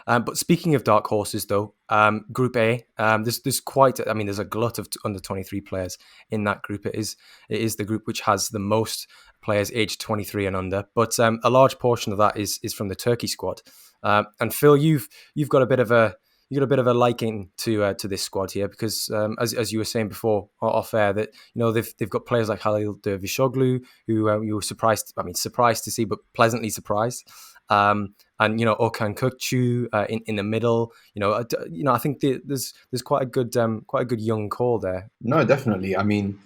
But speaking of dark horses, though, Group A, there's quite. I mean, there's a glut of under 23 players in that group. It is the group which has the most players aged 23 and under. But a large portion of that is from the Turkey squad. And Phil, you've got a bit of a you got a bit of a liking to this squad here because as you were saying before off air that they've got players like Halil Dervishoglu who you were surprised to see but pleasantly surprised. And Okan Kukcu in the middle. I think there's quite a good young core there. No, definitely. I mean,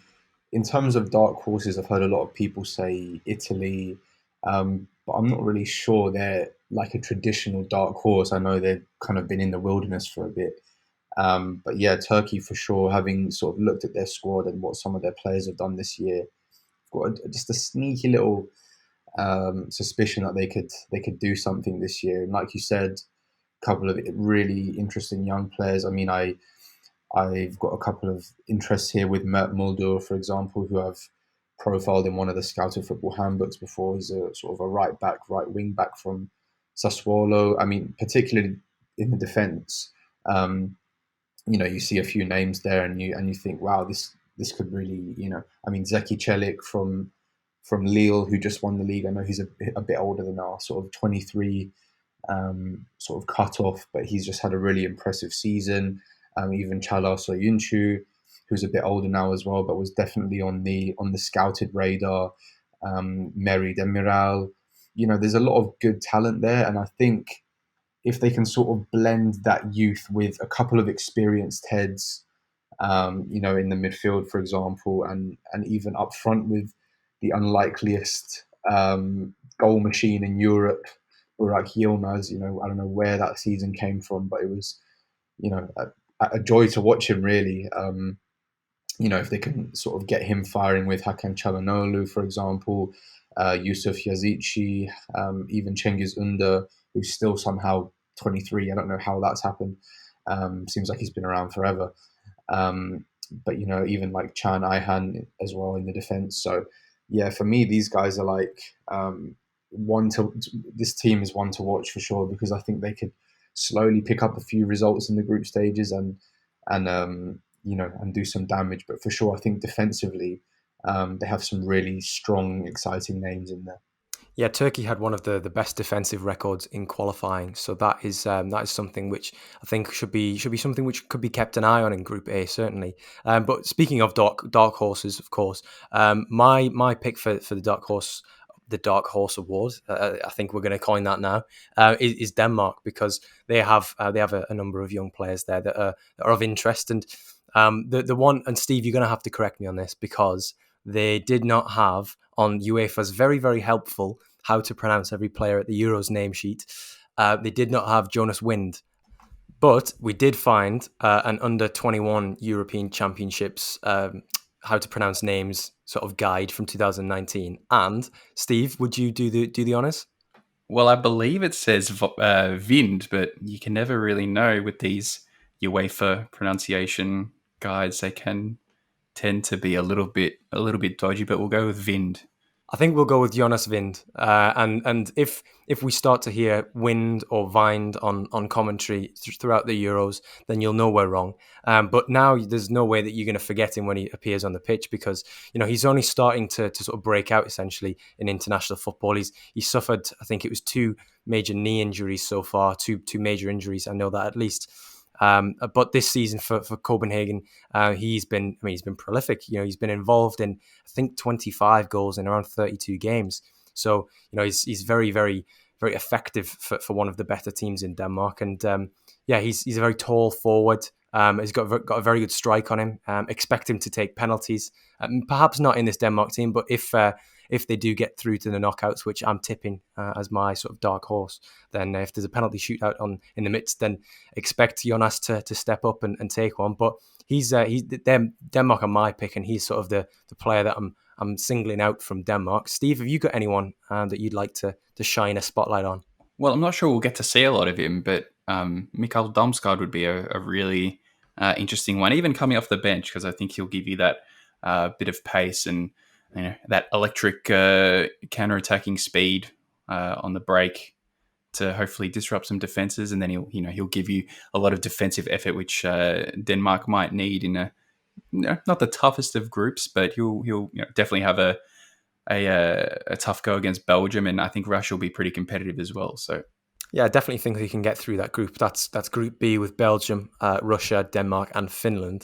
in terms of dark horses, I've heard a lot of people say Italy, but I'm not really sure they're like a traditional dark horse. I know they've kind of been in the wilderness for a bit. But yeah, Turkey for sure, having sort of looked at their squad and what some of their players have done this year, got just a sneaky little suspicion that they could do something this year. And like you said, a couple of really interesting young players. I mean, I've got a couple of interests here with Mert Mulder, for example, who I've profiled in one of the Scouted Football handbooks before. He's a sort of a right back, right wing back from Sassuolo. I mean, particularly in the defence, you see a few names there, and you think, wow, this could really, I mean, Zeki Celik from Lille, who just won the league. I know he's a bit older than our sort of 23 sort of cut off, but he's just had a really impressive season. Even Chala Soyuncu, who's a bit older now as well, but was definitely on the scouted radar. Mary Demiral, there's a lot of good talent there, and I think if they can sort of blend that youth with a couple of experienced heads, in the midfield, for example, and even up front with the unlikeliest goal machine in Europe, Burak Yilmaz. I don't know where that season came from, but it was, a joy to watch him really. If they can sort of get him firing with Hakan Çalhanoğlu, for example, Yusuf Yazici, even Cengiz Under, who's still somehow 23. I don't know how that's happened. Seems like he's been around forever. But even like Chan Ayhan as well in the defense. So yeah, for me, these guys are like one to. This team is one to watch for sure because I think they could slowly pick up a few results in the group stages and do some damage. But for sure, I think defensively, they have some really strong, exciting names in there. Yeah, Turkey had one of the best defensive records in qualifying, so that is something which I think should be something which could be kept an eye on in Group A certainly. But speaking of dark horses, of course, my pick for the dark horse award, I think we're going to coin that now, is Denmark because they have a number of young players there that are of interest and the one and Steve, you're going to have to correct me on this because they did not have on UEFA's very, very helpful how to pronounce every player at the Euros name sheet. They did not have Jonas Wind, but we did find an under 21 European Championships how to pronounce names sort of guide from 2019. And Steve, would you do the honors? Well, I believe it says Vind, but you can never really know with these UEFA pronunciation guides. They can tend to be a little bit dodgy, but we'll go with Vind. I think we'll go with Jonas Wind, and if we start to hear Wind or Vind on commentary throughout the Euros, then you'll know we're wrong. But now there's no way that you're going to forget him when he appears on the pitch because he's only starting to sort of break out essentially in international football. He suffered, I think it was two major knee injuries so far, two major injuries. I know that at least. But this season for Copenhagen, he's been prolific. He's been involved in I think 25 goals in around 32 games. So he's very very very effective for one of the better teams in Denmark. And yeah, he's a very tall forward. He's got a very good strike on him. Expect him to take penalties. Perhaps not in this Denmark team, but if they do get through to the knockouts, which I'm tipping as my sort of dark horse, then if there's a penalty shootout in the midst, then expect Jonas to step up and take one. But he's Denmark are my pick, and he's sort of the player that I'm singling out from Denmark. Steve, have you got anyone that you'd like to shine a spotlight on? Well, I'm not sure we'll get to see a lot of him, but Mikael Damsgaard would be a really interesting one, even coming off the bench, because I think he'll give you that bit of pace and that electric counter-attacking speed on the break to hopefully disrupt some defenses, and then he'll give you a lot of defensive effort, which Denmark might need in not the toughest of groups, but he'll definitely have a tough go against Belgium, and I think Russia will be pretty competitive as well. So yeah, I definitely think he can get through that group. That's Group B with Belgium, Russia, Denmark, and Finland.